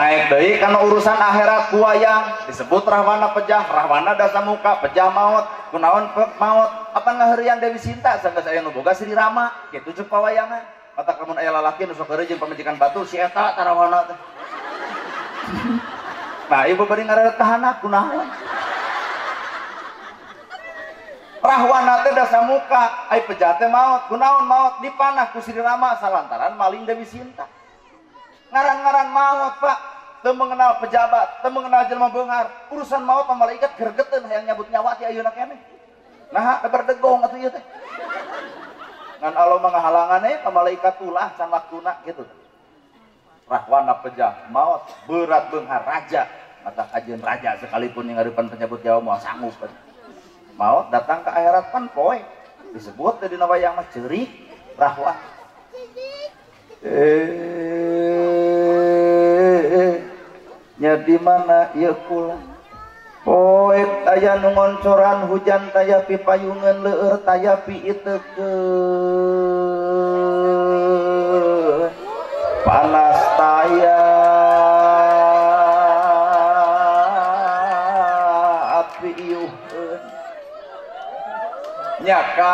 naik deui kana urusan akhirat buayang disebut rahwana pejah, rahwana dasa muka, pejah maut. Kunaon maut? Apa ngaheurian Dewi Sinta sanggeus aya nu boga Sri Rama kitu ceuk pawayangan. Mata lamun aya lalaki nu sok heureung jeung pamajikan batu si eta tarawana teh. Nah, ibu bari ngaredet tahanak kunaon? Rahwana teh dasa muka, ai pejah teh maut. Kunaon maut? Dipanah ku Sri Rama salantaran maling Dewi Sinta. Ngaran-ngaran maut Pak, teu mengenal pejabat, teu mengenal jelema beunghar. Urusan maut mah malaikat gergeteun hayang nyabut nyawa ti ayeuna keneh. Nah, berdegong atuh ieu teh. Ngan Allah mah ngahalangan ka malaikat ulah can waktuna kitu. Rahwana pejah maut berat beunghar raja. Mata kajeun raja sekalipun yang ngarupan penyebut nyawa moal sanggup. Maut datang ke akhirat pan poe. Disebut teh dina wayang mah ceurik rahwana. Nya di mana ieu kula poek aya nu ngoncoran hujan taya pipayungeun leueur taya piiteukeun panas taya api ieuheun nya ka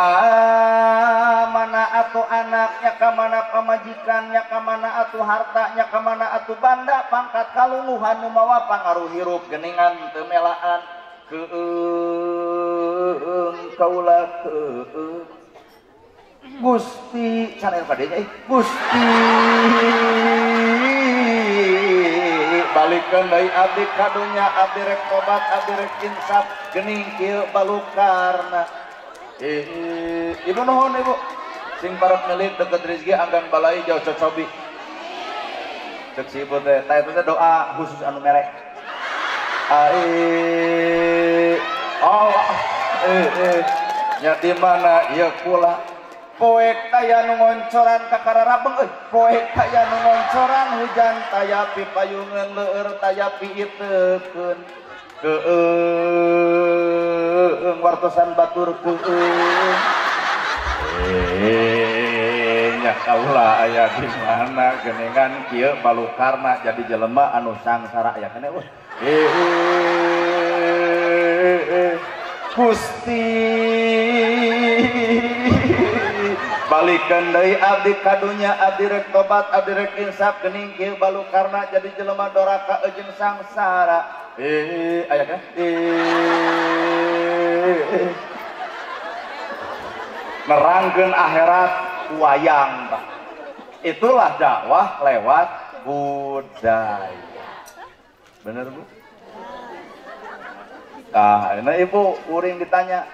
mana atuh anaknya ka mana pamajikannya ka mana atuh hartanya ka mana atuh banda pangkat kalungguhan nu mawa pangaruh hirup geuningan teu melaan keung kaula keung Gusti can kadenya Gusti balikeun deui abdi kadunya abdi rek tobat abdi rek insaf geuning kieu balukarna. Ibu nuhun ibu sing parek ngelit deket rezeki anggan balai jauh cocobi cek si ibu teh eta teh doa khusus anu merek Allah nya di mana ieu kula poek taya nu ngoncoran ka kararabeng poek taya nu ngoncoran hujan taya pipayungeun leueur taya piiteukeun keung wartosan batur keung nya kaula aya di mana geuningan kieu balukarna jadi jelema anu sangsara aya keneh Gusti balikeun deui abdi kadunya abdi rek tobat abdi rek insaf geuning kieu balukarna jadi jelema doraka jeung sangsara aya kan nerangkeun akhirat wayang Pak. Itulah dakwah lewat budaya. Bener Bu? Nah, ini Ibu uring ditanya,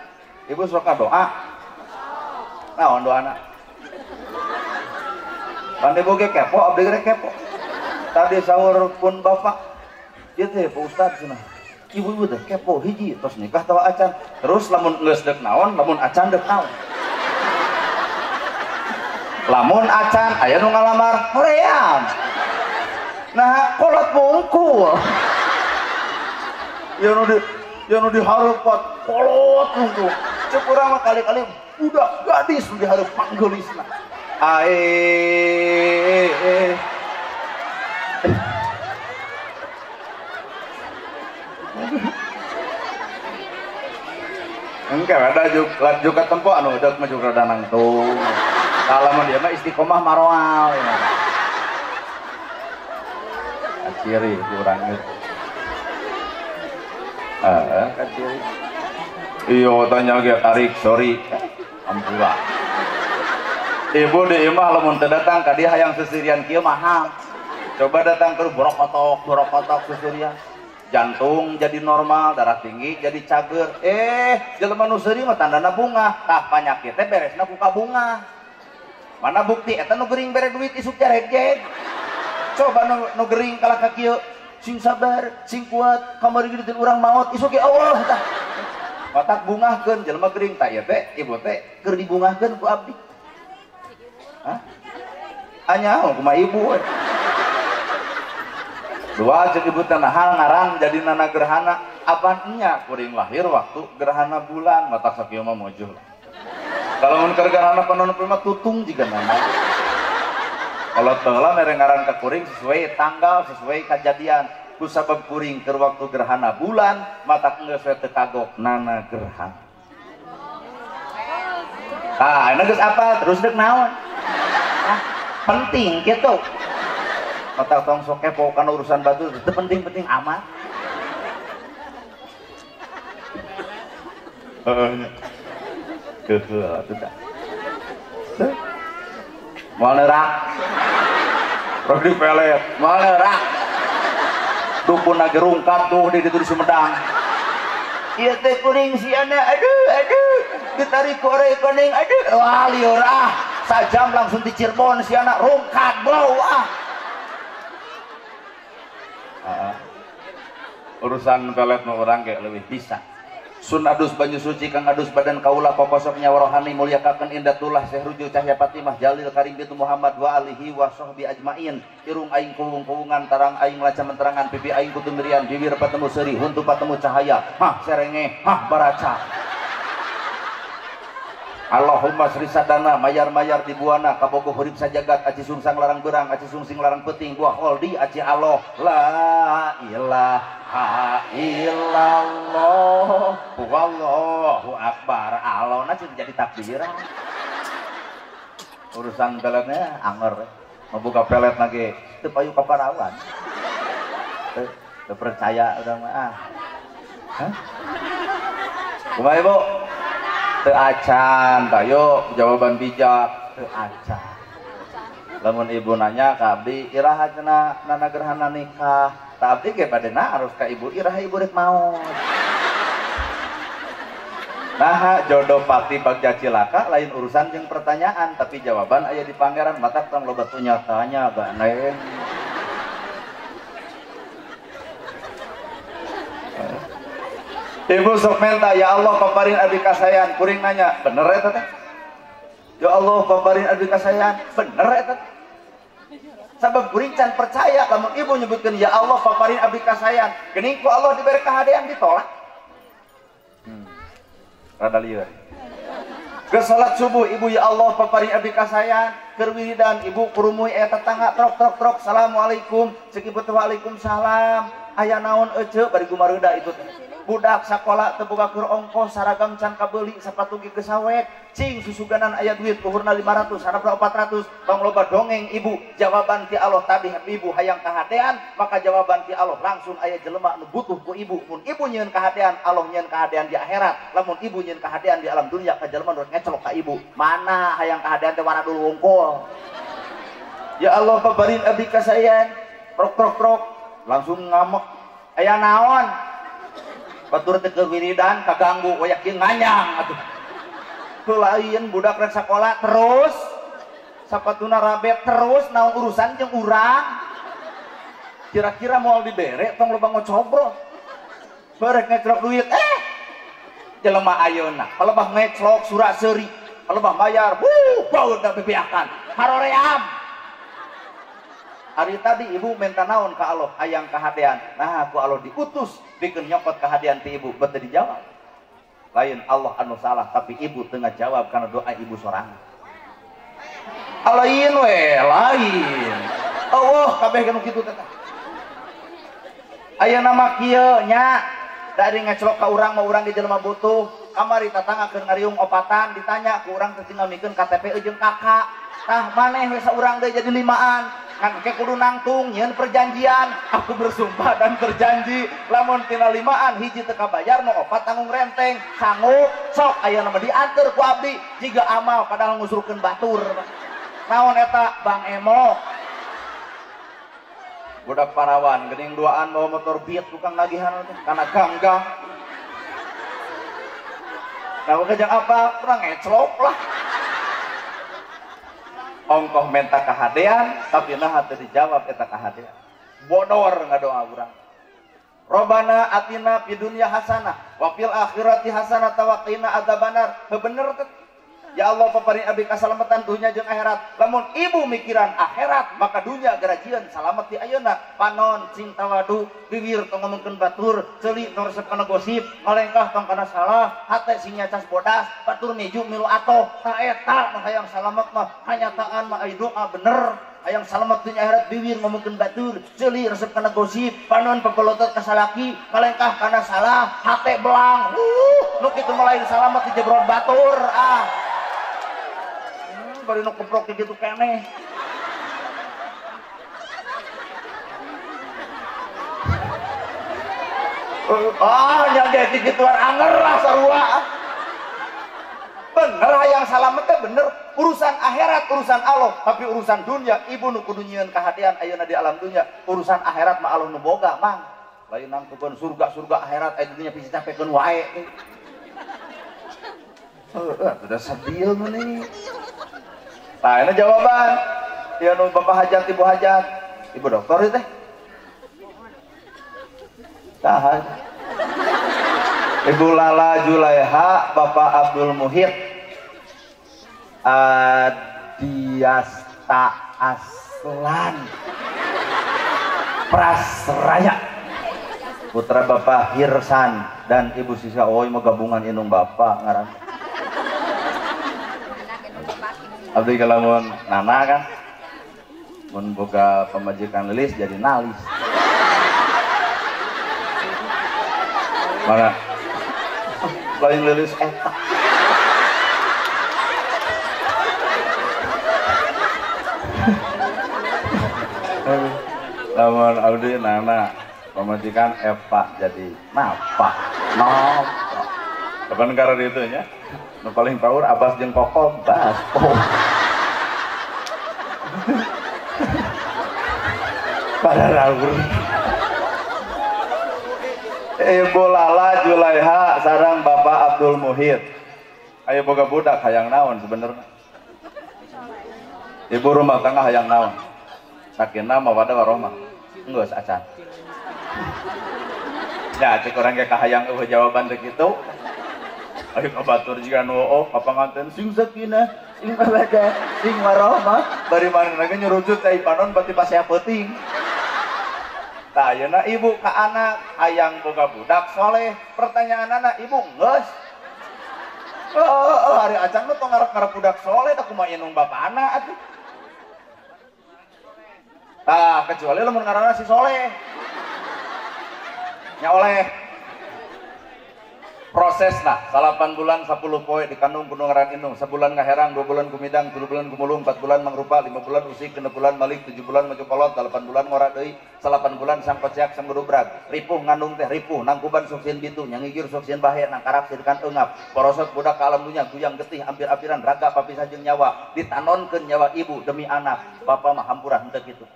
Ibu suka doa? Naon doana? Pan Ibu ge kepo, abdi ge kepo. Tadi sahur pun Bapak ieu teh Pak Ustad cenah. Ibu-ibu teh kepo hiji tos nikah tawa acan. Terus lamun geus deuk naon, lamun acan deuk naon. Lamun acan aya nu ngalamar hoream. Nah, kolot bungkul. Ya nu dihareupat kolot bungkul. Ceuk urang mah kali-kali budak gadis nu dihareup panggeulisna. Engke ada juga tempo anu deuk mah juga rada nangtung. Kalamun dia mah istiqomah maroal ya. Kaciri kurang geus. Kaciri. Iyo tanya ge tarik sorry. Ampura. Ibu di imah lamun teu datang ka dieu hayang sesirian kieu mahal. Coba datang ke borokotok sesirian. Jantung jadi normal, darah tinggi jadi cager. Jelema nu seuri mah tandana bunga. Tah panyakit teh beresna ku ka bunga. Mana bukti eta nu gering bere duit isuk jareg-jeg. Coba nu gering kalah ka kieu, sing sabar, sing kuat, kamari geudeun urang maot isuk ge Allah tah. Matak bungahkeun jelema gering tah ieu teh ibu teh keur dibungahkeun ku abdi. Hah? Anyaho kumaha ibu we. Dua cek ibu teh nahal ngarang jadi nana gerhana apanya kuring lahir waktu gerhana bulan matak sakieu mah mojul. Kalau mun keur gerhana panonopeun mah tutung jiga nana. kalau telah merengaran ke kuring sesuai tanggal sesuai kejadian ku sabab kuring ke waktu gerhana bulan mata geus we teu kagok nana gerhana. Ah, ini geus apa terus dek naon? Ah, penting gitu. Mata tong sok kepo kana urusan batu itu penting-penting amat. Keuheuh atuh tah. Moal nerak. Rodi pelet, moal nerak. Dukun lagi rungkat tuh di Sumedang. Ieu teh kuring siana aduh ditarik korek kuning aduh wah liur ah. Sajam langsung di Cirebon siana rungkat bau ah. Urusan pelet mah urang ge leuwih bisa. Sun adus banyu suci kang adus badan kaula poposoknya warohani mulyakaken indatullah Syekh Ruju Cahya Fatimah Jalil Karim bintu Muhammad wa alihi wa sahbi ajmain. Irung aing kuwung-kuwungan tarang aing laca menterangan pipi aing kutumirian bibir patemu seuri huntu patemu cahaya hah serenge hah baraca. Allahumma sri sadana mayar-mayar di buana kabogoh hurip sajagat aci sungsang larang berang aci sungsing larang peting buah holdi aci Allah la ilaha illallah wallahu akbar Allah nanti jadi takbiran. Urusan peletnya anger membuka pelet lagi itu payu kaparawan percaya udah mah kumaha ibu teu acan tayo jawaban bijak teu acan. Lamun ibu nanya ka abdi iraha cenah nana gerhana nikah ta abdi ge badena harus ka ibu iraha ibu rek maot. Nah jodoh pati bagja cilaka lain urusan jeung pertanyaan tapi jawaban aya di pangeran mata tong loba tu nyatanya gak neng. Ibu sok minta ya Allah paparin abdi kasayan kuring nanya bener eta teh ya Allah paparin abdi kasayan bener eta teh sabab kuring can percaya lamun ibu nyebutkeun ya Allah paparin abdi kasayan geuning ku Allah dibere kahadean ditolak rada lieur geus salat subuh ibu ya Allah paparin abdi kasayan keur wiridan ibu kurumuy eta tetangga trok assalamualaikum ceuk ibu teh waalaikumsalam aya naon ece bari gumareuda itu teh budak sakola teu boga keur ongkos saragam can kabeuli sapatu ge geus awet cing susuganan aya duit luhurna 500 harapna 400 tong loba dongeng ibu jawaban ti Allah tadi ibu hayang kahadean maka jawaban ti Allah langsung aya jelema nu butuh ku ibu mun ibu nyieun kahadean Allah nyieun kahadean di akhirat lamun ibu nyieun kahadean di alam dunia ka jelema nu ngecelok ka ibu mana hayang kahadean teh warna dulu wungkul ya Allah pabarin abdi kasayan prok langsung ngamuk aya naon batur teh keur wiridan kaganggu we yakin nganyang atuh. Teu lain budak rek sakola terus sapatuna rabet terus naon urusan jeung urang. Kira-kira moal dibere tong loba ngocobro. Barek ngeclok duit jelema ayeuna palebah ngeclok surat seuri palebah bayar baud da bebeakan haroream. Hari tadi ibu minta naon ka Allah hayang kahadean nah aku Allah diutus bikin nyokot kahadean ti ibu bete dijawab lain Allah anu salah tapi ibu tengah jawab karena doa ibu sorangan lain we lain Allah kabeh kanu kitu teh aya nama kieu nya dari ngeclok ka urang mah urang ge jelema butuh kamari tatangga keur ngariung opatan ditanya ku urang teh tinggal mikeun KTP jeung kakak tah maneh we saurang deui jadi limaan kan ke kudu nangtung nyeun perjanjian aku bersumpah dan berjanji lamun tina limaan hiji teu kabayar nu opat tanggung renteng sanggup sok aya nama diantar ku abdi jiga amal padahal ngusurkeun batur naon eta Bang Emo budak parawan geuning duaan bawa motor Beat tukang nagihan teh kana ganggang nah kejang apa kurang ngeclok lah ongkoh minta kahadean tapi nah teu dijawab eta kahadean bodor ngadoa urang Robbana atina fid dunya hasanah wa fil akhirati hasanah wa qina adzabannar bener teh Ya Allah paparin abdi kasalamatan dunya jeung akhirat. Lamun ibu mikiran akhirat maka dunya garajian salamet di ayeuna. Panon cing tawadu bibir tong ngomongkeun batur, ceuli tong resep kana gosip, ngalengkah tong kana salah, hate sing nyacas bodas, batur meju milu atoh. Ta eta nu hayang salamet mah hanyataan mah aya doa bener. Hayang salamet dunya akhirat bibir ngomongkeun batur, ceuli resep kana gosip, panon pepolotot ka salaki, ngalengkah kana salah, hate belang. Nu kitu mah lain salamet di jebrot batur. Bari nu keprok gitu keneh. Nyage gituan anger lah sarua. Bener hayang salamet teh bener urusan akhirat urusan Allah, tapi urusan dunia ibu nu kudu nyieun kahadian ayeuna di alam dunia. Urusan akhirat mah Allah nu boga mang. Lain nangtukeun surga akhirat aya dunya pisi capekeun wae. Udah sedih nih. Nah, ini jawaban. Ya nu bapak hajat, ibu hajat, ibu dokter itu teh. Tahan. Ibu Lala Julaiha, Bapak Abdul Muhid, Adiasta Aslan, Prasraya, putra Bapak Hirsan dan Ibu Sisa Oi mau gabungan inung bapak ngaran. Abdi kalamun nana kan mun boga pemajikan lilis jadi nalis mana lain lilis eta lamun abdi nana pemajikan Eva jadi napa kapan negara itu nya nu paling power Abbas jeung Kokom bas pada raur. Ibu Lala Julaiha sareng Bapak Abdul Muhid aya boga budak hayang naon sebenarnya. Ibu rumah tangga hayang naon sakinah mawaddah warahmah geus acan ya cek urang ge kahayang eueuh jawaban teh kitu. Ayo kabatur jika noo papanganten sing sakinah sing mawaddah sing warahmah bari manehna ge nyurucut ka ipanon bati pasea peuting. Tah ayeuna ibu ka anak hayang boga budak soleh, pertanyaanana ibu geus hari acan lu tong ngarep-ngarep budak soleh tah kumaha inung bapana atuh. Tah kecuali lamun ngaranna si soleh nya oleh proses nah 8 bulan 10 poe dikandung kudu ngaran indung, sebulan ngaherang, 2 bulan kumidang, 3 bulan kumulung, 4 bulan mangrupa, 5 bulan usik, 6 bulan malik, 7 bulan maju kolot, 8 bulan ngora deui, 8 bulan sangkociak sanggurubrag, ripuh ngandung teh ripuh, nangkuban sok sieun bitu, nyangigir sok sieun bahe, nangkarak sirkan eungap, porosot budak ka alam dunya, guyang getih ampir-ampiran raga papisah jeung nyawa, ditanonkeun nyawa ibu demi anak, bapak mah hampura henteu kitu.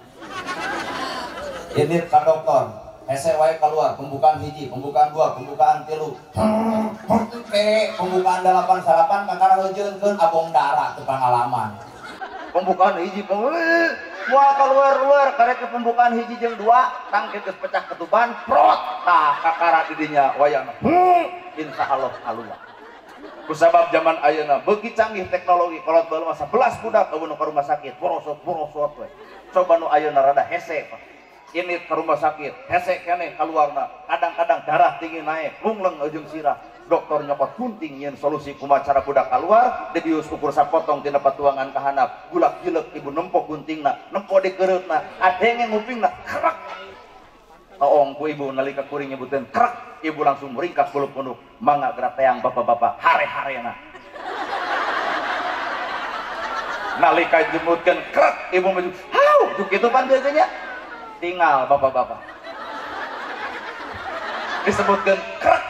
Ini ka dokter hese wae keluar, pembukaan hiji, pembukaan 2, pembukaan 3, pembukaan 8 salapan kakara heujeunkeun abong darah teu pangalaman. Pembukaan hiji moal keluar karek ke pembukaan hiji jeung 2 tangke geus pecah ketuban prot tah kakara di dinya wayahna insyaallah alullah. Kusabab zaman ayeuna beuki canggih teknologi kolot bae mah 11 budak eueuh ka rumah sakit borosot we. Coba nu ayeuna rada hese ini ke rumah sakit hese keneh keluarna kadang-kadang darah tinggi naik lungleng ujung sirah dokter nyokot gunting yen solusi kumaha cara budak keluar dibius ukur sapotong tina patuangan kahanap gulak jileuk ibu nempok guntingna nempo di kereutna adenge ngupingna krek oong ku ibu nalika kuring nyebuteun krek ibu langsung meringkak buluk-buluk mangga gerak teang bapak-bapak hare-harena nalika jemutkeun krek ibu maju hau juk kitu pan biasanya tinggal bapak-bapak disebutkan krek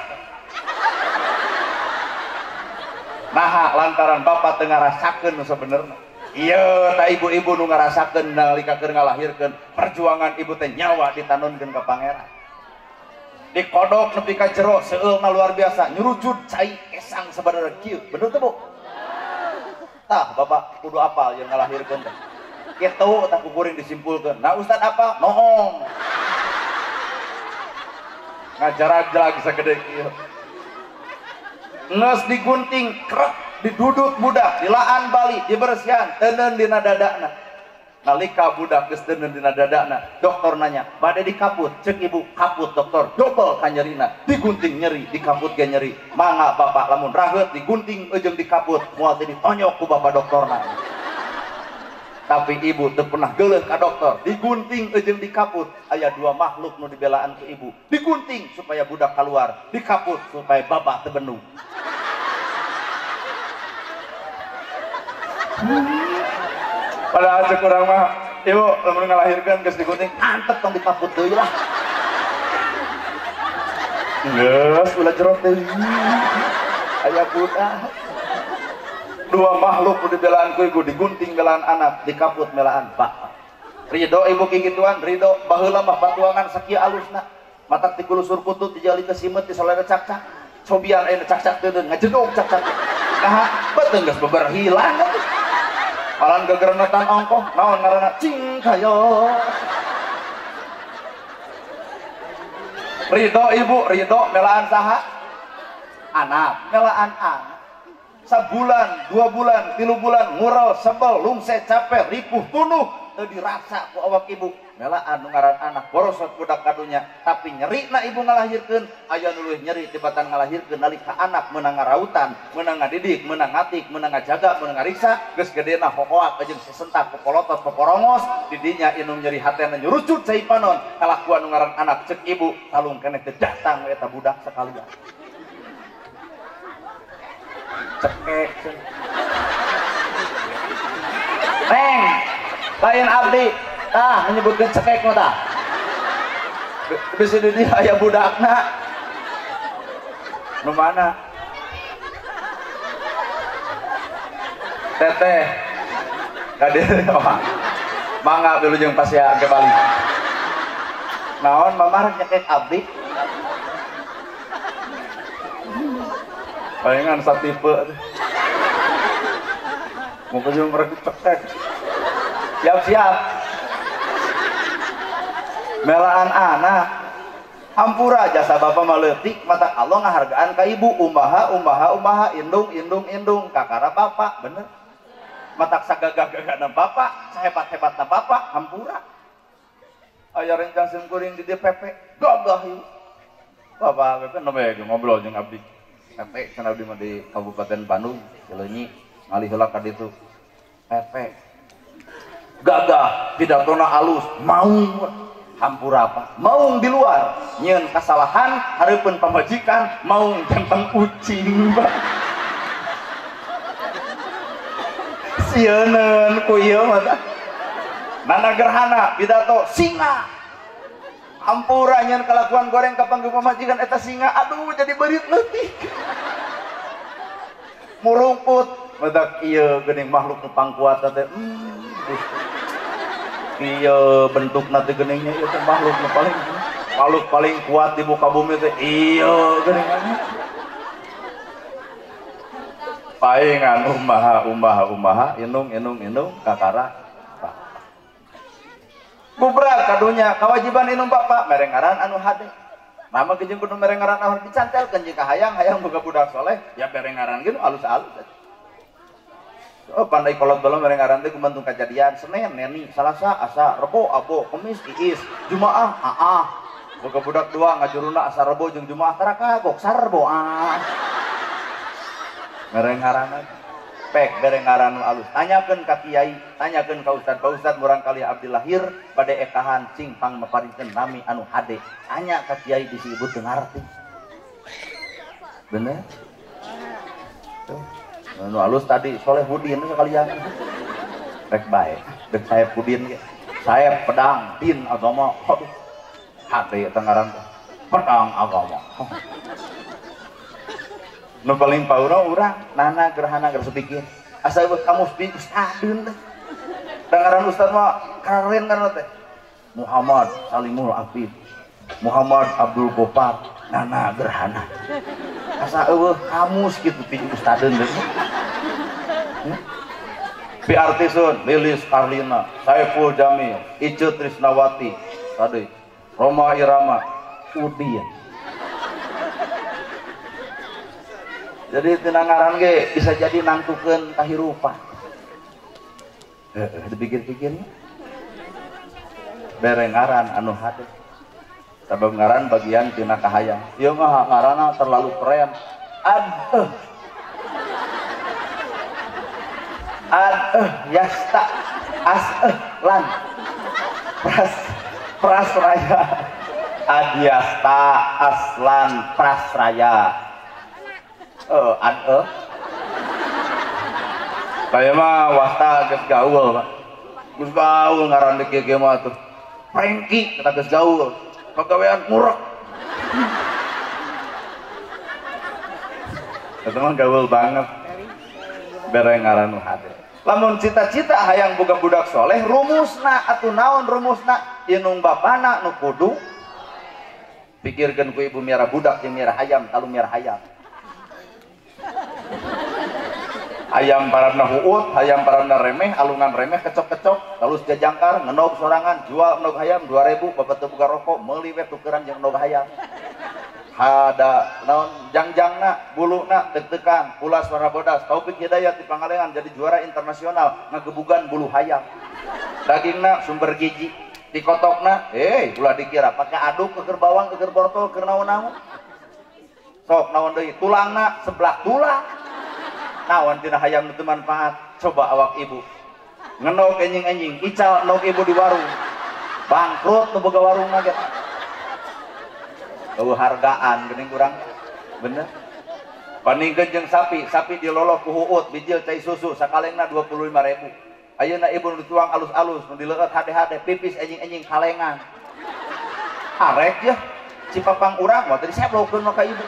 nah lantaran bapak teu ngarasakeun sebenarnya iya tak ibu-ibu nu ngarasakeun nalika keur ngalahirkeun perjuangan ibu teh nyawa ditanunkeun ka pangeran dikodok nepi ka jero seueulna luar biasa nyurucut cai kesang sabareureug kieu bener teu Bu tah bapak kudu apal yang ngalahirkeun teh kitu tak kuring disimpulkan. Nah Ustad apa? Nohong. Ngajar lagi segede kieu. Nges digunting krek diduduk budak dilaan bali dibersihan tenen dina dadana. Nalika budak geus tenen dina dadana, dokter nanya, "Bade dikaput?" Cek ibu, "Kaput dokter." Dobel ka nyerina, digunting nyeri, dikaput ge nyeri. Mangga bapak lamun raheut digunting jeung dikaput, moal teh ditonyok ku bapak dokterna. Tapi ibu teu pernah geuleuh ka dokter, digunting jeung dikaput. Aya dua makhluk nu dibelaan ku ibu. Digunting supaya budak keluar, dikaput supaya bapak teu bendung. Padahal cek urang mah, ibu lamun ngalahirkeun geus digunting, antep tong dikaput deui lah. Geus ulah jerot deui. Aya budak. Dua makhluk nu dibelaan ku ibu, digunting belaan anak, dikaput belaan bapak. Ridho ibu kigituan, ridho baheula mah batuangan sakieu alusna. Matak ti kulusur putut dijali ke simet di solere cak-cak. Cobian aya cak-cak teu ngajedog cak-cak. Nah, beuteung geus beber hilang. Alan gegerenetan ongkoh, naon ngaranna cing kayo. Ridho ibu, ridho melaan saha? Anak, melaan anak. Sabulan, 2 bulan, 3 bulan, ngurel, sebel, lungse, capek, ripuh, tunuh, teu dirasa ku awak ibu. Melaan nu ngaran anak borosot budak kadunya, tapi nyeri na ibu ngalahirkeun, aya nu leuwih nyeri tibatan ngalahirkeun nalika anak meunang ngarautan, meunang ngadidik, meunang ngatik, meunang ngajaga, meunang ngariksa, geus gedena hohoak jeung sesentak popolotot poporongos, di dinya inung nyeri hatena nyurucut cai panon, kalakuan nu ngaran anak cek ibu, talung keneh teu datang eta budak sakalian. Cekek. Neng, lain abdi. Tah menyebutkan cekek mah tah. Bisa di dia aya budakna. Nu mana? Teteh. Kadir mangga dulu jeung pasya ke Bali. Naon mamah nyekek abdi? Palingan satipe. Muka jeung merek cekek. Siap-siap. Melaan anak hampura jasa bapak maletik mata Allah ngahargaan ka ibu umaha indung kakara bapak bener matak sagagah-gagana bapak sahebat-hebatna bapak hampura aya rencang simkuring di DPP gagah ieu bapak pepe nembe ngobrol jeung abdi pepe can abdi mah di Kabupaten Bandung Cileunyi ngalih heula ka ditu pepe gagah pidatona alus mau hampura apa? Maung di luar nyeun kasalahan hareupeun pamajikan maung jantan ucing sieun ku ieu mah nana gerhana pidato singa hampura nyeun kalakuan goreng ka panggung pamajikan eta singa aduh jadi beurit leutik murungkut badak ieu geuning makhluk nu pangkuat teh iya bentuk nanti geningnya itu makhluk paling kuat di muka bumi itu iya geningannya paingan umaha inung kakara bubrak kadunya kewajiban inung bapak merengaran anu hade nama kejeung kudu merengaran anu dicantelkeun jika hayang boga budak soleh ya merengaran gitu alus-alus. Oh pandai kolot belum merengaran teh kumantung kejadian Senin neni Salasa asa Rebo abo Kamis iis Jumaah boga budak dua ngajuruna asa Rebo jeung Jumaah tara kagok sarbo merengaran pek berengaran alus tanyakeun ka kiai tanyakeun ka ustad murang kali abdi lahir bade ekahan cing pang maparikeun nami anu hade tanya ka kiai disebut teu ngarti bener tuh nu alus tadi Soleh Budin sekalian rek bae dek Saep Budin ge Saep pedang din agama aduh hate eta ngaran pedang agama nu paling paura urang nana gerhana geus pikir asa kamu ustadeun teh ngaran ustad mah keren kan teh Muhammad Salimul Afif Muhammad Abdul Gopar nana gerhana asa eueuh kamus kitu piji ustadeun teh Pi artisun Lilis Karlina Saiful Jamil Ice Trisnawati tadi Roma Irama Udin Jadi tina ngaran ge bisa jadi nangtukeun kahirupan. Dipikir-pikirnya bere ngaran anu hade sabab ngaran bagian tina kahayang. Ieu mah ngaranna terlalu keren. Yasta lan prasraya adyasta aslan prasraya kaya mah wasta geus gaul Pak. Geus gaul ngaran di kieu mah tuh prengki kata geus gaul pagawean murek eta mah gaul banget bere ngaran nu hade. Lamun cita-cita hayang boga budak soleh rumusna atuh naon rumusna inung bapana nu kudu pikirkeun ku ibu miara budak jeung miara hayam talu miara hayam. Hayam paranna huut, hayam paranna remeh, alungan remeh kecok-kecok, talus jajangkar ngenog sorangan, jual enog hayam 2000 bapak teu boga rokok, meuli we tukeran jeung enog hayam. Hada naon jangjangna buluna deg-degan pula suara bodas Taufik Hidayat di Pangalengan jadi juara internasional ngagebugan bulu hayam dagingna sumber gizi dikotokna ulah dikira pakai aduk keur bawang keur bortol keur naon-naon sok naon deui tulangna seblak tulang naon tina hayam teu manfaat coba awak ibu ngenog enjing-enjing ical nog ibu di warung bangkrut nu boga warungna ge hargaan geuning urang bener paningkeun jeung sapi diloloh ku huut bijil cai susu sakalengna 25.000 ayeuna ibu nu dituang alus-alus nu dileukeut hade-hade pipis enjing-enjing kalengan arek ya cipapang urang mah tadi seblokeun mah ka ibu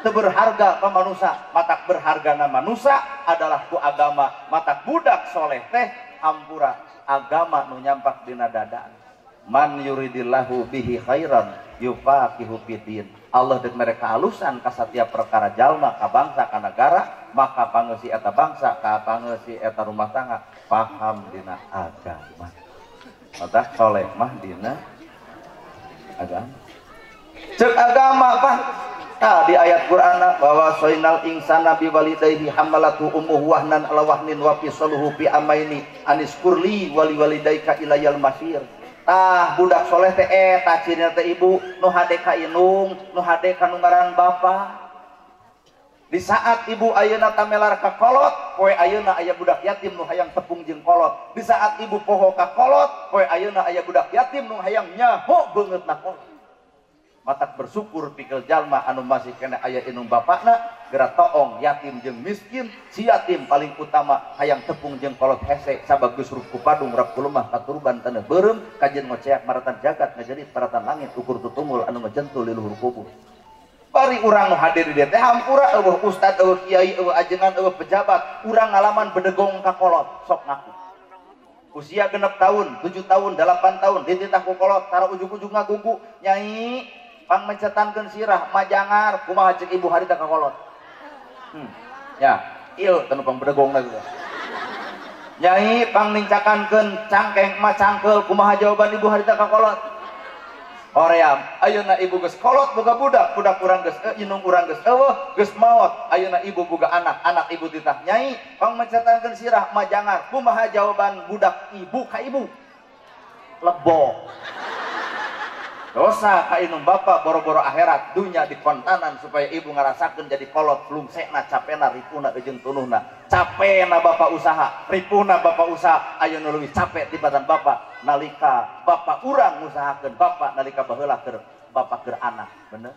teu berharga ka manusia matak berhargana manusia adalah ku agama matak budak soleh teh hampura agama nu nyampak dina dada man yuridillahu bihi khairan yufaqihu fiddin. Allah dek mereka halusan ka satiap perkara jalma ka bangsa ka negara maka pangeus eta bangsa ka pangeus eta rumah tangga paham dina agama. Mata soleh mah dina agama. Cek agama Pak. Di ayat Quran bahwa soinal insana biwalidayhi hamalatu ummuhu wahnan ala wahnin wa fisaluhu fi amaini aniskurli wali walidayka ilayal masir. Budak soleh teh eta ciri teh ibu nu hade ka inung nu hade ka nu ngaran bapa. Di saat ibu ayeuna tamelar ka kolot poe ayeuna aya budak yatim nu hayang tepung jeung kolot. Di saat ibu poho ka kolot poe ayeuna aya budak yatim nu hayang nyaho beungeutna kolot. Matak bersyukur pikir jalma anu masih kena aya inung bapakna geura toong yatim jeung miskin si yatim paling utama hayang tepung jeung kolot hese sabab geus ruku padung rap kulemah katurban taneuh beureum kajen ngoceak maratan jagat ngajadi paratan langit ukur tutumul anu ngajentul di luhur kubur. Bari urang nu hadir di dieu teh hampura eueuh ustad eueuh kiai eueuh ajengan eueuh pejabat urang ngalaman bedegong ka kolot sok ngaku. Usia 6 tahun, 7 tahun, 8 tahun dititah ku kolot tara ujug-ujug ngagugu nyai pang mencetankeun sirah majangar kumaha ceuk ibu harita ka kolot. Ya, ieu teu pang bedegongna gitu. Nyai pang nincakankeun cangkeng mah cangkeul kumaha jawaban ibu harita ka kolot. Hoream, ayeuna ibu geus kolot boga budak urang geus inung urang geus eueuh geus maot. Ayeuna ibu boga anak ibu titah nyai pang mencetankeun sirah majangar kumaha jawaban budak ibu ka ibu. Lebo. Dosa ka inung bapa boro-boro akhirat dunya dikontanan supaya ibu ngarasakeun jadi kolot lungsena capena ripuna jeung tunuhna capena bapa usaha ripuna bapa usaha ayeuna leuwih capek tibatan bapa nalika bapa urang ngusahakeun bapa nalika baheula keur bapa keur anak bener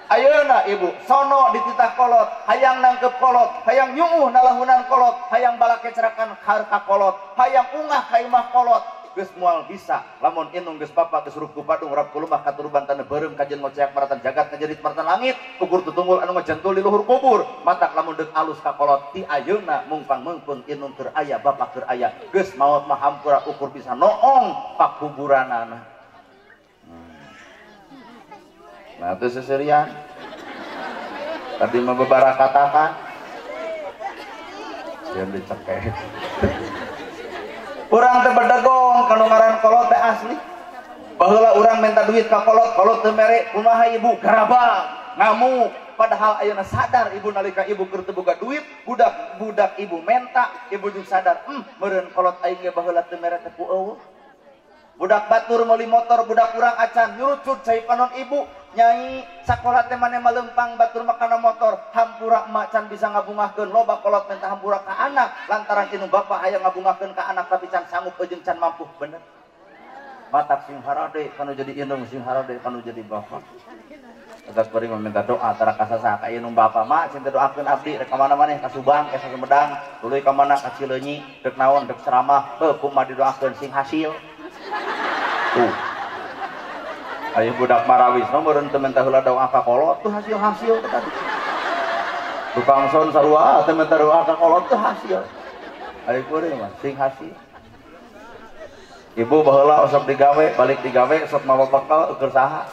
ayeuna ibu sono dititah kolot hayang nangkep kolot hayang nyuuh nalahunan kolot hayang balakecerakan ka kolot hayang ungah ka imah kolot geus moal bisa lamun inung geus bapa geus ruku padung rap kulumah katurban taneuh beureum kajen ngoceak maratan jagat ngajerit maratan langit ukur tutunggul anu ngajentul di luhur kubur matak lamun deuk alus ka kolot ti ayeuna mungpang meungpeung inung keur aya bapa keur aya geus maot mah hampura ukur bisa noong ka kuburanana. Nah teu seserian tadi mah babara katakan yang dicekek urang teh bedegong kanu ngaran kolot teh asli baheula urang minta duit ka kolot teu mere kumaha ibu garabang ngamuk padahal ayeuna sadar ibu nalika ibu keur teu boga duit budak ibu menta ibu jeung sadar meureun kolot aing ge baheula teu mere teh ku eueuh budak batur meuli motor budak urang acan nyurucut cai panon ibu nyai sakola teh mane malempang batur makana motor hampura emak can bisa ngabungahkeun loba kolot minta hampura ka anak lantaran inu bapak hayang ngabungahkeun ka anak tapi can sanggup jeung can mampu bener matak sing harade kanu jadi indung sing harade kanu jadi bapak atas bari meminta doa tara kasasa ka indung bapak mak cinta doakeun abdi rek ka mana-mana ka Subang ka Sumedang tuluy ka mana ka Cileunyi rek naon rek ceramah heuh kumaha didoakeun sing hasil tuh ayo budak marawis meureun teu minta heula doa ka kolot tuh hasil tadi tukang son sarua teu minta doa ka kolot tuh hasil ayo kuring mah sing hasil ibu baheula osok digawe balik digawe sok mawa bekal keur saha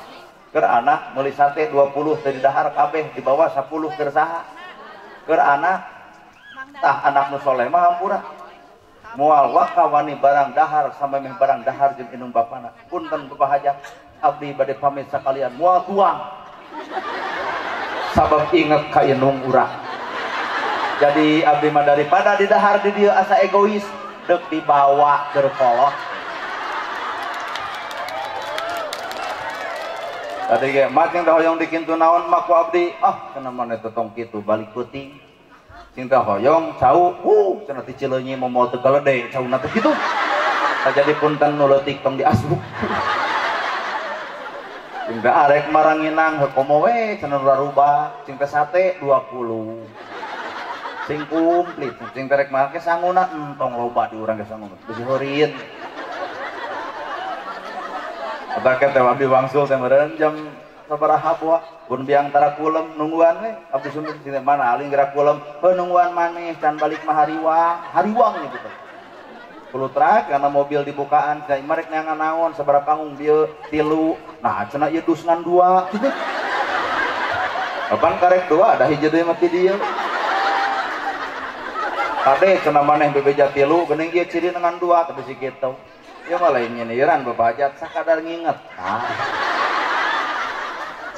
keur anak meuli sate 20 teh di dahar kabeh di bawah 10 keur saha keur anak tah anak nu soleh mah hampura moal wakawani barang dahar sampai meh barang dahar jeung indung bapana punten bapak hajat abdi bade pamit sakalian moal tuang sabab inget ka indung urang jadi abdi mah daripada di dahar di dieu asa egois deuk dibawa keur kolot tadi ge mat yang hoyong dikintu naon mak ku abdi cenah maneh tong kitu balik peuting sing teh hoyong cau cenah ti Cileunyi momo teu galede cauna teh kitu jadi punten nu leutik tong diasup sing teh arek maranginang komo we cenah rubah sing teh sate 20 sing komplit sing teh rek make sanguna entong loba di urang ge sanguna geus heureun abake teh abdi wangsul teh meureun jam sabaraha poa pun biang tara kulem nungguan we abdi sundut di mana aling gerak kulem heuh nungguan maneh can balik mah hariwang nih gitu pulutrak karena mobil dibukaan cai marek neangan naon sabaraha panggung dieu 3 nah cenah ieu dusnan 2 gitu kapan karek 2 ada hiji deui mah ti dieu kade cenah maneh bebeja 3 geuning ieu ciri dengan 2 tapi si kitu ya mah lain nyeniran bapak hajat sakadar nginget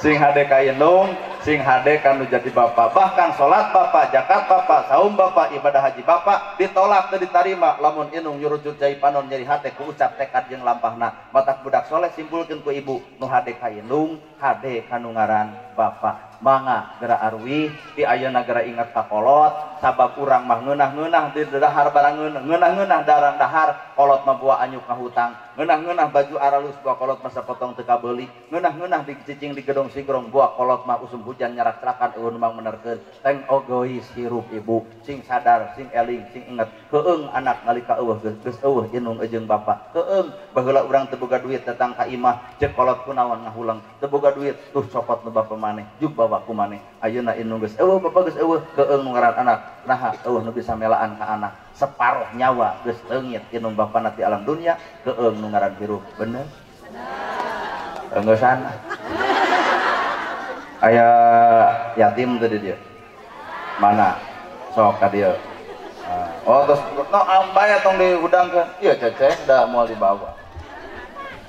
sing hade ka indung sing hade kanu jadi bapak bahkan salat bapak zakat bapak saum bapak ibadah haji bapak ditolak teu ditarima lamun indung nyurucut cai panon nyeri hate ku ucap tekad jeung lampahna matak budak soleh simpulkeun ku ibu nu hade ka indung hade kanu ngaran bapak mangga geura arwih di ayeuna geura inget ka kolot sabab urang mah ngeunah-ngeunah di dahar barang ngeunah-ngeunah darang dahar kolot mah buah anyuk ka hutang ngeunah-ngeunah baju aralus buah kolot mah sapotong teu kabeuli ngeunah-ngeunah di cicing di gedong sigrong buah kolot mah usum hujan nyarak celakan eueun mang menerkeun teng ogois hirup ibu sing sadar sing eling sing inget heueung anak nalika eueuh geus eueuh indung jeung bapak heueung baheula urang teu boga duit datang ka imah ceuk kolot kunaon ngahulang teu boga duit tuh copot nu bapa maneh juk bawa ku maneh ayeuna indung geus eueuh bapak geus eueuh heueung nu ngaran anak naha eueuh nu bisa melaan ka anak separuh nyawa geus leungit indung bapana ti alam dunia heueung nu ngaran hirup bener geus sana aya yatim tadi dia mana sok ka dieu oh terus no ambaya tong dihudangkeun ieu ceceh da moal dibawa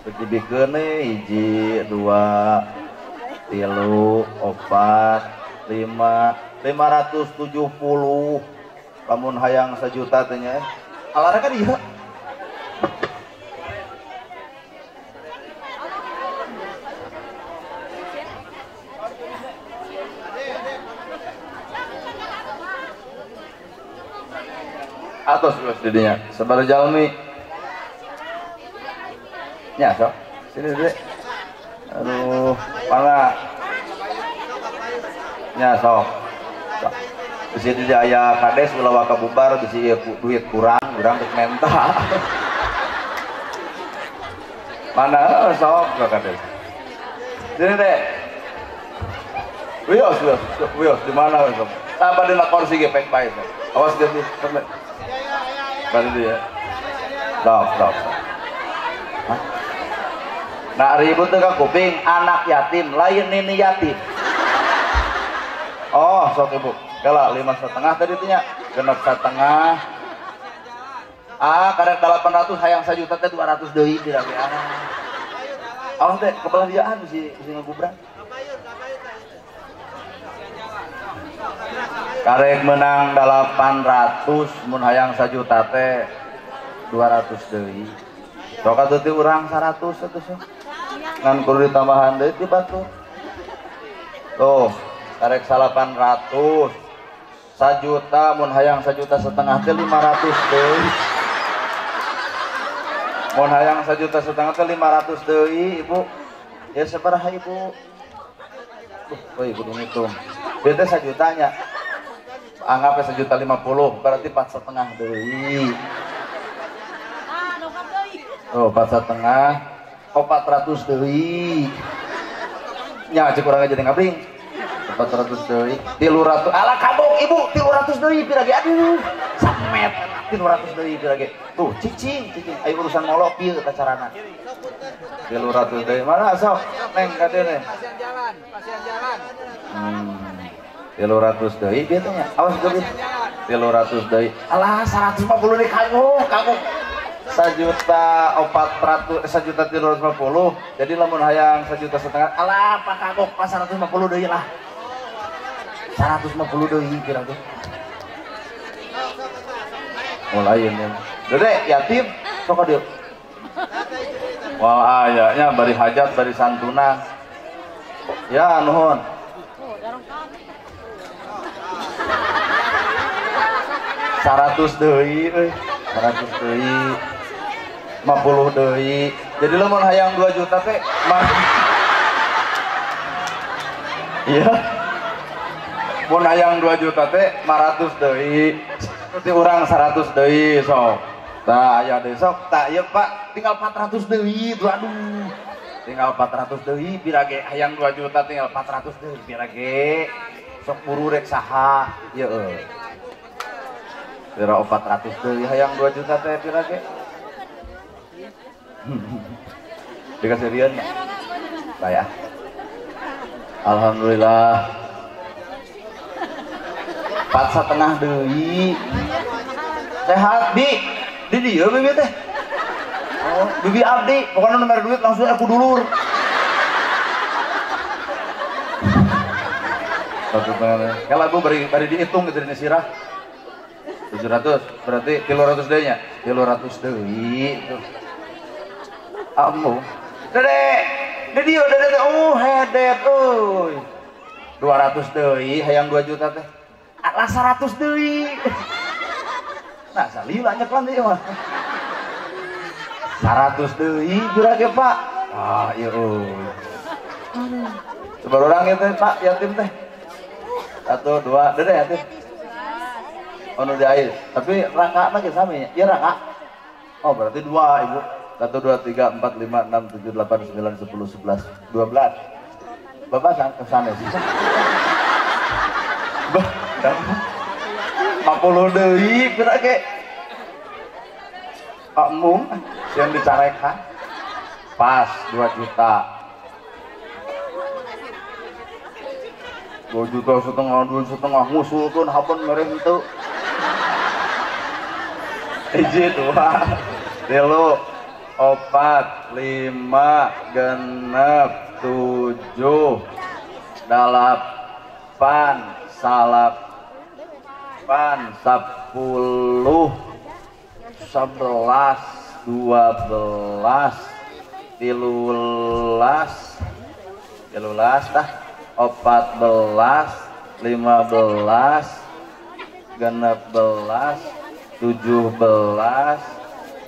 dibikeun hiji 2 3 4 5 570 lamun hayang 1 juta teh nya alara ka dieu atos bos didinya sabar jalmi nya sok sini deh aduh pala nya sok di sini dia aya kades ulah waka bubar bisi duit kurang urang rek menta mana sok ka kades sini deh wios di mana sok tambah dina kursi ge pek bae awas ge balik dia dok nak ribut dengan kuping anak yatim lain nini yatim oh sok ibu kalau 5,5 tadi tuhnya genep 1,5 karek 800 hayang 1 juta teh 200 deui kira-kira awas teh kebelah diaan si ngagubrak karek menang 800 mun hayang 1 juta teh 200 deui sok atuh ti urang 100 atuh sok ngan kudu ditambahan deui ti batu tuh karek 800 1 juta mun hayang 1,5 juta teh 500 deui mun hayang 1,5 juta teh 500 deui ibu ya sabaraha ibu woi kudu ngitung beda 1 jutanya anggap 1,50 juta berarti 4,5 deui oh 4,5 400 deui nya cek urang jadi ngabring 400 deui 300 ala kabok ibu 300 deui pirage aduh samet 300 deui pirage tuh cicing ayo urusan molok ieu ka carana 300 deui mana sok neng kadene pasien jalan 300 deui bieu teh nya awas geulis 300 deui alah 150 deui kamu 1,400 1,350 jadi lamun hayang 1,5 juta alah pak kagok pas 150 deui lah 150 deui kira-kira mulai ini dede yatim sok dieu wal ayanya bari hajat bari santunan ya nuhun 100 deui euy 100 deui 50 deui jadi lamun hayang 2 juta teh iya mun hayang 2 juta teh 500 deui berarti urang 100 deui sok tah aya deui sok tah ieu Pak tinggal 400 deui aduh tinggal 400 deui pirage hayang 2 juta tinggal 400 deui pirage sok buru rek saha ieu pira 400 deui hayang 2 juta teh pirage dikasih rian saya alhamdulillah 4,5 deui sehat bi di dieu bibi teh oh bibi abdi pokoknya nomor duit langsung aku dulur 1,5 kalau aku bari dihitung gitu di sirah 700 berarti 300 deui nya 300 deui tuh amu dede dieu dede teh oh hedet euy 200 deui hayang 2 juta teh lah 100 deui nah salila nyeklan deui mah 100 deui jurage Pak ah ieu euy coba urang teh Pak yatim teh 1 2 dede yatim oh nu di air tapi rangka lagi sami ya rangka oh berarti 2 ibu 1 2 3 4 5 6 7 8 9 10 11 12 bapak kesana sih 50 deui kira ge Pak Mung yang dicarekan pas 2 juta 2 juta setengah ngusulkeun hapeun mere henteu 1 2 3 4 5 6 7 8 salapan 10 11 12 13 tah 14 15 16 17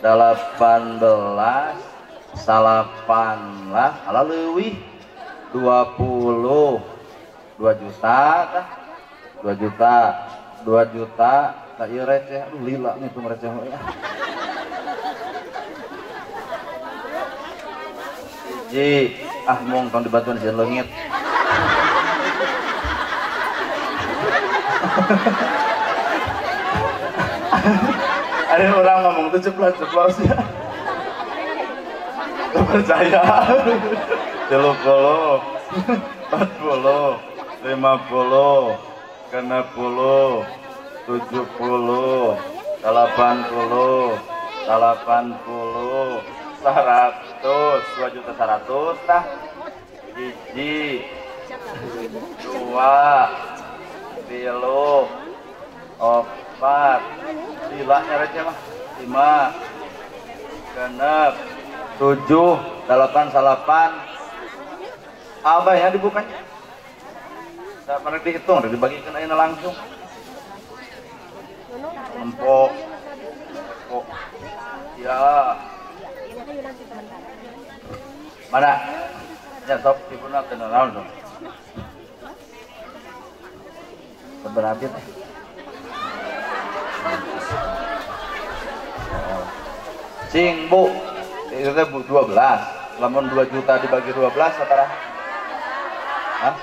18 salapan lah ala leuwih 20 2 juta tah 2 juta 2 juta tak ieu receh aduh lila ngitung receh ya ji mung tong dibatuan si leungit ada orang ngomong tuh ceplos ya percaya 30 40 50 60 70 80 100 2 juta 100 tah 1 2 3 4 gila nyaretnya mah 5 genep 7 8 salapan apa ya dibukanya tak pernah dihitung udah dibagikan aja langsung empok ya mana ya sok dipuna kenalan dong seberapa teh cing bu itu teh 12 lamun 2 juta dibagi 12 setara hah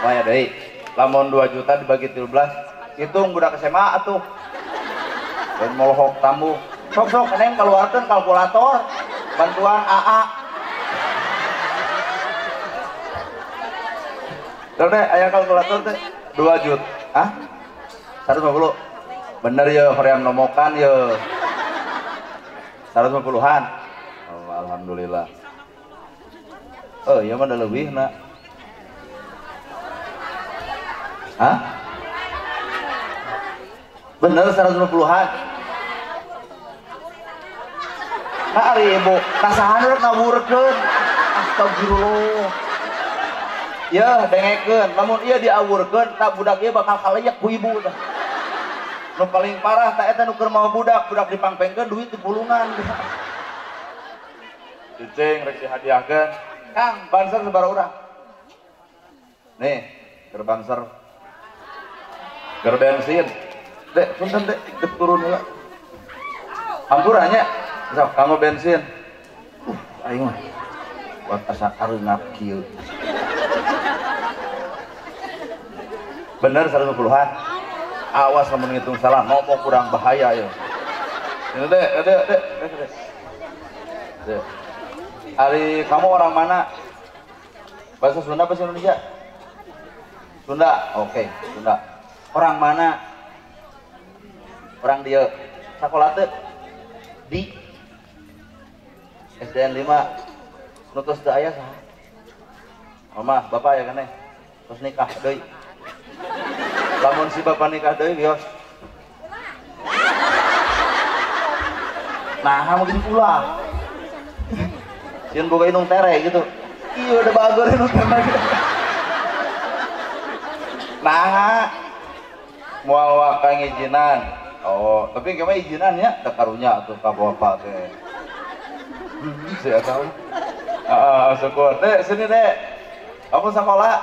maya deui lamun 2 juta dibagi 13 hitung budak SMA atuh dan molohok tamu sok neng keluarkan kalkulator bantuan AA terus deh ayah kalkulator teh 2 juta ah 150 bener ya hoream nomokan ya 150-an oh, alhamdulillah oh iya mah ada lebih nak hah bener 150-an nah ari ibu kasahan rek ngawurkeun astagfirullah ya dengekeun lamun ieu diawurkeun tak budak ieu bakal kaleyak ku ibu tah nu paling parah tak eta nu keur mau budak dipangpengkeun duit dipulungan cicing rek dihadiahkeun Kang banser sabaraha urang nih keur banser keur bensin dek punten dek turun heula hampurannya sok kamu bensin aing mah buat asa areunap kieu bener 150-an awas lamun ngitung salah ngomong kurang bahaya ya ini dek Ari kamu orang mana bahasa Sunda bahasa Indonesia Sunda oke Sunda orang mana orang dia sakola teh di SDN 5 nutus teu aya saha mama bapak ya kan terus nikah deui lamun si bapak nikah deui bios nah mungkin pula sieun boga inung tere gitu iya udah bagor inung tere gitu nah moal waka ngijinan oh tapi kemana ijinan ya teu karunya atuh ka bapak teh saya tahu syukur dek sini dek kamu sekolah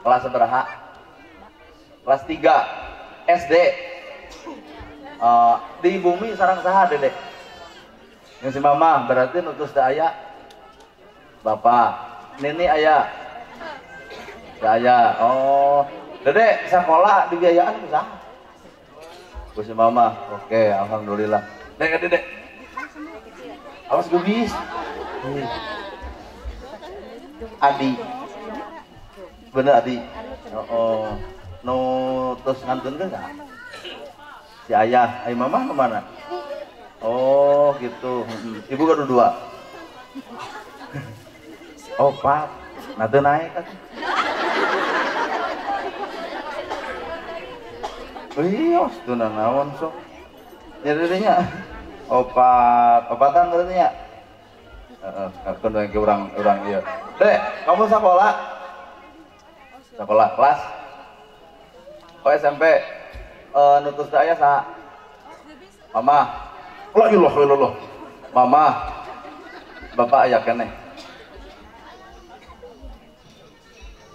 kelas berapa kelas 3 SD di bumi sarang saha dedek yang si mama berarti nutus teu aya bapak nini aya teu aya oh dedek sekolah dibiayaan ku saha ku si mama oke alhamdulillah dedek awas gubis Adi bener Adi oh no terus ngantun kan si ayah mama kemana oh gitu ibu kan dua oh pak nanti naik kan wios tuh naon sok nyarinya opatan berarti ya kan yang ke orang iya dek kamu sekolah kelas oh SMP nutus saya saha mama la ilaha illallah mama bapak aya keneh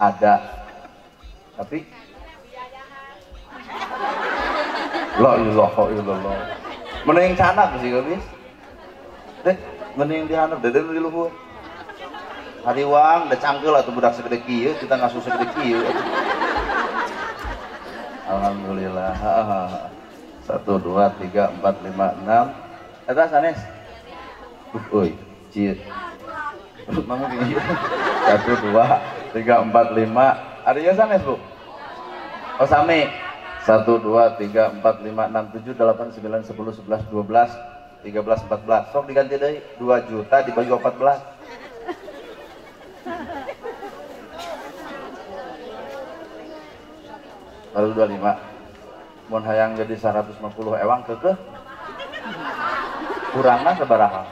ada tapi la ilaha illallah mending canak sih geus deh mending dihandap dede di luhur hariwang da cangkeul atuh budak segede kieu kita ngasuh segede kieu alhamdulillah 1 2 3 4 5 6 eta sanes euy cieu mangga gini 1 2 3 4 5 adieu sanes bu oh sami 1 2 3 4 5 6 7 8 9 10 11 12 13 14 sok diganti deui 2 juta dibagi 14 baru 25 mun hayang jadi 150 ewang keukeuh kurangna sabaraha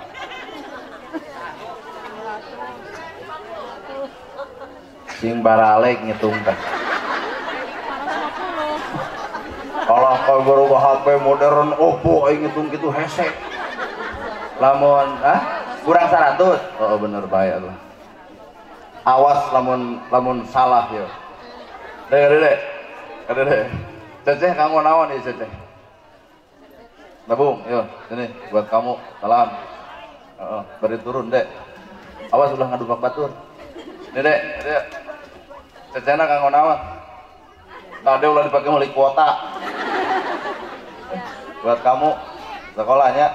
sing baralek ngitung teh kalau kau baru HP modern Oppo aing ngitung kitu hese lamun kurang 100 oh bener bae Allah awas lamun salah ya dek Ceceh kamu naon nih Ceceh nabung yuk ini buat kamu salam beri turun dek awas udah ngadupak batur ini dek Cecehna kamu naon tadi udah dipakai beli kuota buat kamu sekolahnya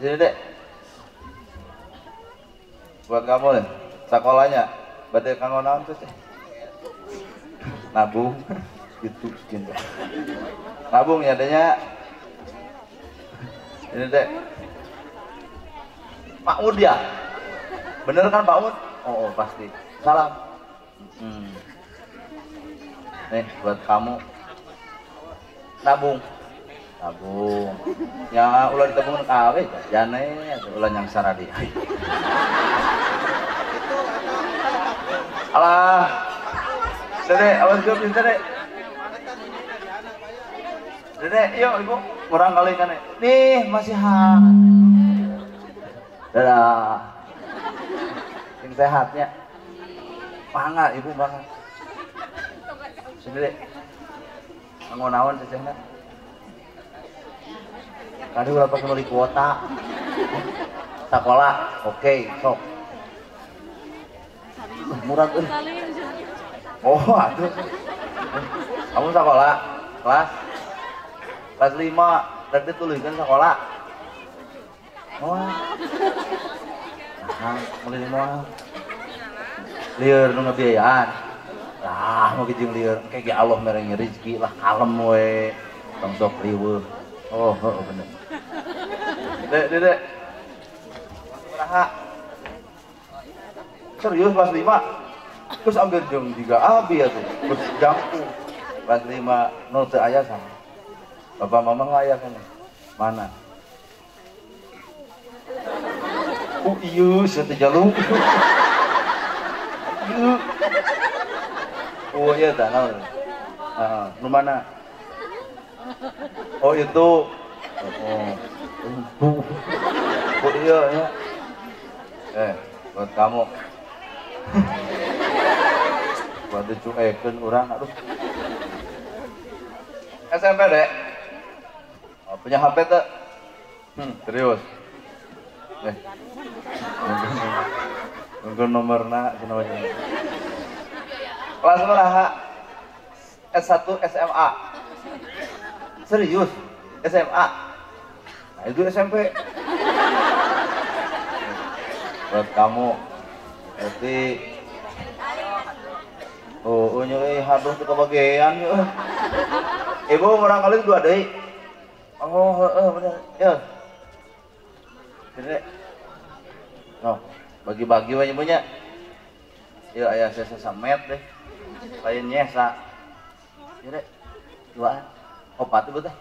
jadi dek buat kamu nih sekolahnya badai kamu naon Ceceh nabung gitu gitu nabung ya adanya ini dek Pak Ud ya bener kan Pak Ud oh pasti salam nih buat kamu nabung ya ulah ditabungin kawe jane ulah yang saradi alah Dede, awas gue pinter deh. Dede, yuk ibu, kurang kali kan nih masih dadah. Yang sehatnya, bangga ibu bangga. Sini deh, naon cecehna. Tadi udah pakai beli kuota, sekolah, oke, sok. Murah tuh. Oh aduh kamu sekolah kelas 5 tadi tuliskan sekolah mulai mau liar nu ngabiayaan lah mau kijing liar kayak Allah merengnya rezeki lah kalem we tong sok riweuh oh bener dek berapa serius kelas 5 terus ambil jam 3 abi ya tuh terus jangku kelas 5 no teu aya sama bapak mama nggak aya kan mana iya saya terjalung oh iya tak nu mana oh itu oh iya ya buat kamu buat dicuekeun urang aduh SMP dek punya HP tuh serius nunggu nomorna kenapa kelas berapa S1 SMA serius SMA nah itu SMP buat kamu berarti nyoi haduh ke kebagian yuk ibu barangkali 2 deui bener ya jadi bagi-bagi we ibunya ya aya saya samet deh lain nyesa jadi 2 opat ibu teh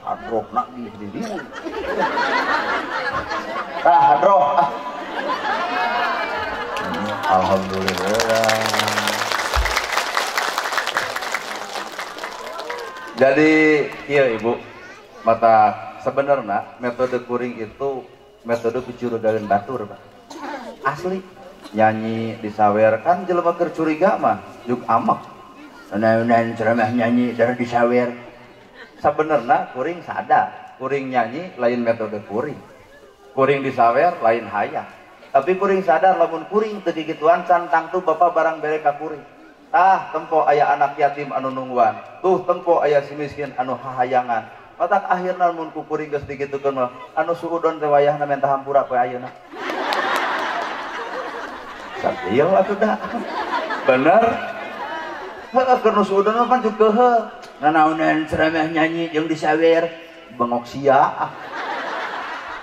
hadroh nak di diri hadroh alhamdulillah. Jadi iya ibu mata sebenarnya metode kuring itu metode kecurigaan batur Pak. Asli nyanyi disawer kan jelema keur curiga mah juk amak naon ceramah nyanyi dan disawer sebenarnya kuring sadar kuring nyanyi lain metode kuring disawer lain hayang tapi kuring sadar lamun kuring teu gigituan cantang tuh bapak barang bere ka kuring tempo aya anak yatim anu nungguan tuh tempo aya si miskin anu hahayangan matak akhirna lamun ku kuring geus digitukeun mah anu suudon teh wayahna menta hampura poe ayeuna sakieu atuh da bener heuh keur nu suudon mah kan juk heuh nanaonan ceramah nyanyi jeung disawer bengok sia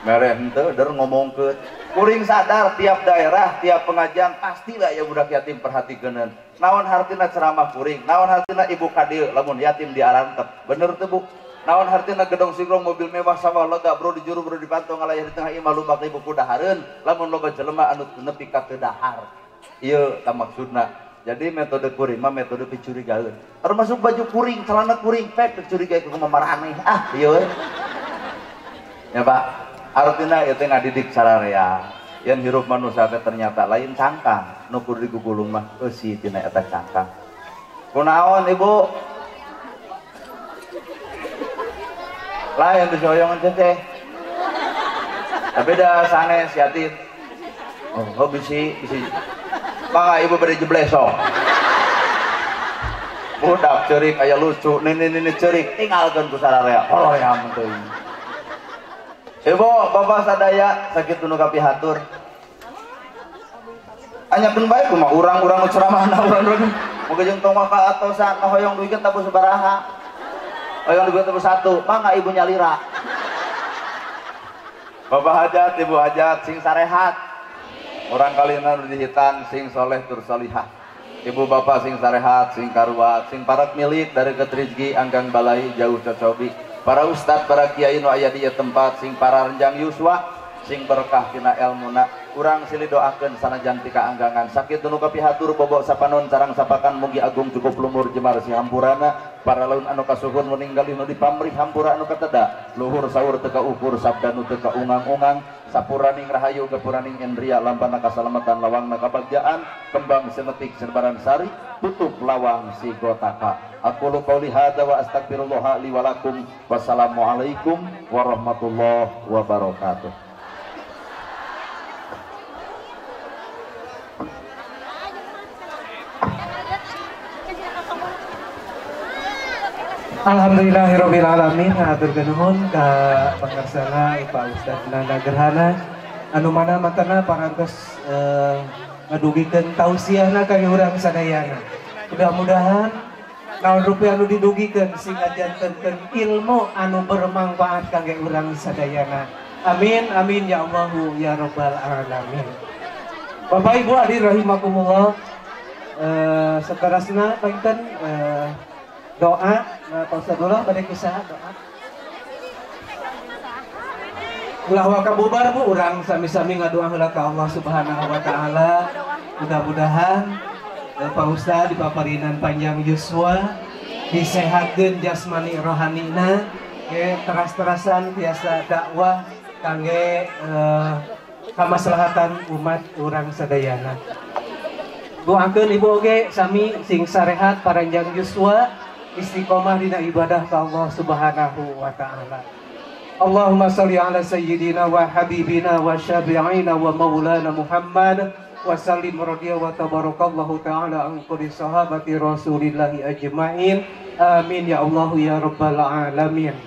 mere henteu der ngomongkeun Kuring sadar tiap daerah, tiap pengajian pastilah ya budak yatim perhatikeun. Naon hartina ceramah kuring, naon hartina ibu kadieu lamun yatim diarantep. Bener teu Bu? Naon hartina gedong sigrong mobil mewah sawah lega bro di juru bro di pantong ngalayah di tengah imah lubak ibu kudahareun, lamun loba jelema anu nepi ka teu dahar. Ieu tah maksudna. Jadi metode kuring mah metode picurigaeun. Termasuk baju kuring, celana kuring, pek dicurigai ku mamarane. Ah, ieu we. Ya Pak. Artinya itu ngadidik sararea yang hirup manusia ternyata lain cangkang nukur di gugulung mah eusi tina eta cangkang kunaon ibu lain disoyongan teh tapi dah sanes yatim oh bisi mangga ibu beri jeblesok budak cerik aya lucu nini cerik tinggalkeun ku sararea holoream teuing. Ibu, bapak sadaya sakit tunu ka pihatur. Anyakeun bae kumaha urang-urang nu ceramahna urang-urang. Moga jeung tong ka atosan hoyong duikeun tabu sabaraha. Hoyong duikeun tabu 1, mangga ibu nyalira. Bapak hajat, ibu hajat sing sarehat. Urang kalina nu dihitan sing soleh tur solihah. Ibu bapak sing sarehat, sing karuat, sing parak milik dari ketrizgi anggang balai jauh cocobi. Para ustad, para kiai nu aya di tempat sing para renjang yuswa sing berkah tina elmuna urang silih doakeun sanajan ti kaanggangan sakit nu kapihatur bobok sapanon carang sapakan mugi agung cukup lumur jemar si hampurana para laun anu kasuhun meninggal nu dipamrih hampura anu kateda luhur saur teu kaukur sabda nu teu kaungang-ungang sapuraning rahayu gapuraning endria lampana kasalamatan lawangna kabagjaan kembang senetik sebaran sari tutup lawang si gotaka. Aku lu qauli hadza wa astagfirullah li wa lakum. Wassalamualaikum warahmatullahi wabarakatuh. Alhamdulillahirabbil alamin. Haturkeun nuhun ka pangarsana Pak Ustaz Nanda Gerhana anu mana matana parantos ngadugikeun tausiahna ka urang sadayana. Mudah-mudahan naon rupiah anu didugikeun sing ngajantenkeun ilmu anu bermanfaat kangge urang sadayana. Amin amin ya Allahu ya rabbal alamin. Bapak Ibu hadirin rahimakumullah, saterasna panten doa Pak Ustaz dulu bade kusaha doa. Ulah wa kabubar Bu, urang sami-sami ngadoa heula ka Allah Subhanahu wa taala. Mudah-mudahan Pak Ustaz dipaparinan panjang yuswa, disehatkeun jasmani rohanina, ge teras-terasan biasa dakwah kangge kamaslahatan umat urang sadayana. Doakeun ibu oge sami sing sarehat paranjang yuswa, istiqomah dina ibadah ka Allah Subhanahu wa taala. Allahumma shalli ala sayyidina wa habibina wa syafi'ina wa maulana Muhammad wa sallim radhiya wa tabarakallahu ta'ala an kulli sahabati rasulillahi ajma'in. Amin ya Allah ya rabbal alamin.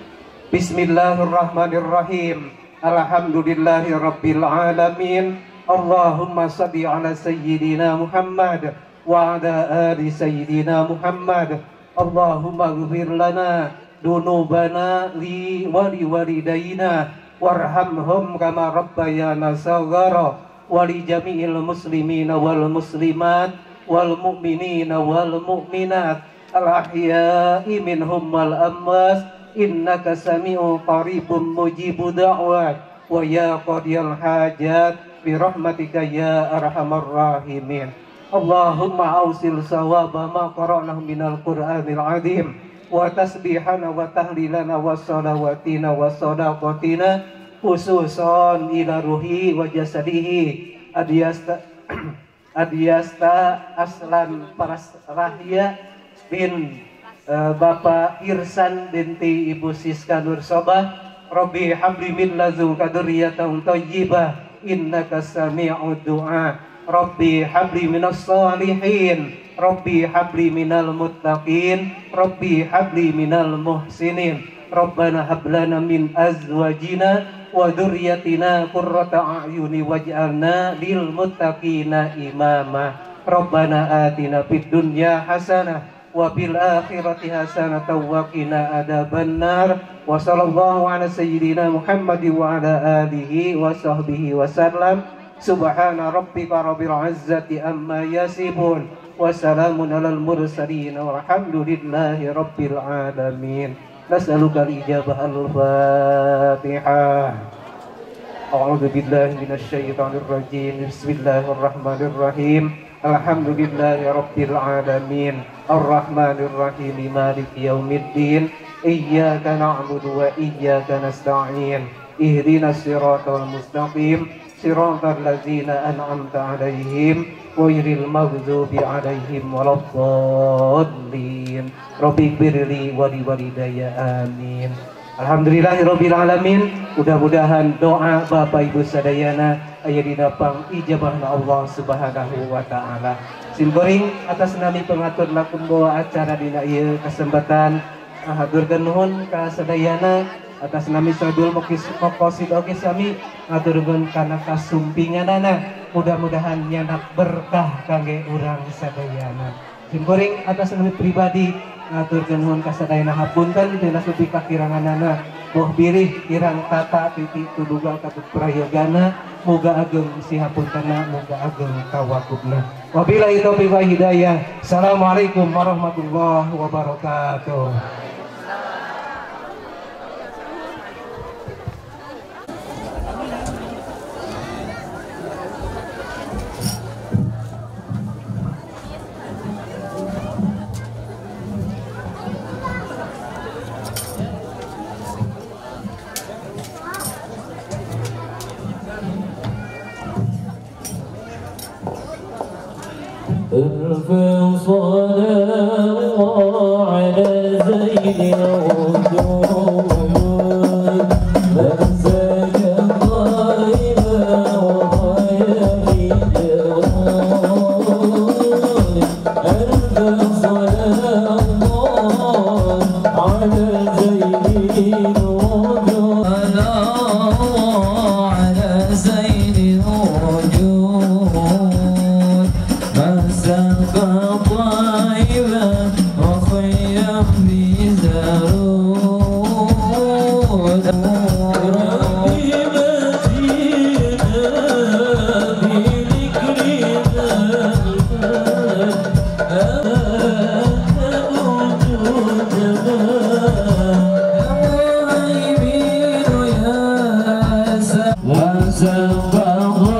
Bismillahirrahmanirrahim. Alhamdulillahi rabbil alamin. Allahumma shalli ala sayyidina Muhammad wa ala ali sayyidina Muhammad. Allahumma ighfir lana dunubana li wali walidayna warhamhum kama rabbayana saghara wali jami'il muslimina wal muslimat wal mu'minina wal mu'minat al ahya'i minhum wal amwas innaka sami'u qaribun mujibu da'wat wa ya qadiyal hajat bi rahmatika ya arhamar rahimin. Allahumma awsil sawaba ma qara'nahu minal qur'anil azim wa tasbihana wa tahlilana wa salawatina wa sadaqatina khususon ila ruhi wa jasadihi adyasta aslan paras rahya bin Bapak Irsan binti Ibu Siska Nur Sobah. Rabbi habli min lazuka dzurriyyatan thayyibah innaka sami'ud du'a. Rabbi habli minas salihin, Rabbi habli minal muttaqin, Rabbi habli minal muhsinin. Rabbana hablana min azwajina wa dzurriyyatina qurrata a'yuni waj'alna lil muttaqina imama. Rabbana atina fid dunya hasanah wa bil akhirati hasanah wa qina adzabannar. Wa sallallahu ala sayyidina Muhammad wa ala alihi wa sahbihi wa sallam. Subhana rabbika rabbil izzati amma yasifun wa salamun alal mursalin walhamdulillahi rabbil alamin. Nas'aluka al-ijabah al-Fatihah. A'udzu billahi minasy syaithanir rajim. Bismillahirrahmanirrahim. Alhamdulillahi rabbil alamin. Ar-Rahmanir Rahim. Maliki yaumiddin. Iyyaka na'budu wa iyyaka nasta'in. Ihdinas siratal mustaqim. Siratal ladzina an'amta 'alaihim ghairil maghdubi 'alaihim waladdallin. Rabbi ighfirli wa liwalidayya amin. Alhamdulillahirabbil alamin. Mudah-mudahan doa Bapak Ibu sadayana aya dina pangijabahna Allah Subhanahu wa taala. Simkuring atas nami pengatur lakum bawa acara dina ieu kesempatan haturkeun nuhun ka sadayana atas nami Sadul Mokosid oge sami ngaturkeun kana kasumpinganana. Mudah-mudahan nyanak berkah kangge urang sadayana. Simkuring atas nami pribadi ngaturkeun nuhun ka sadayana hapunten dina supi kakiranganana. Moh birih kirang tata titik tuduga katut prayogana muga ageng si hapuntena muga ageng kawakubna. Wabillahi taufiq wa hidayah. Assalamualaikum warahmatullahi wabarakatuh. ارفع صلاة على زين الوجود من زاد قائما وغير جرود. ارفع صلاة على زين الوجود على زين الوجود. مسافة طيبة وخيم بزارود. ربي مجينا بذكرنا وجودنا. وسبح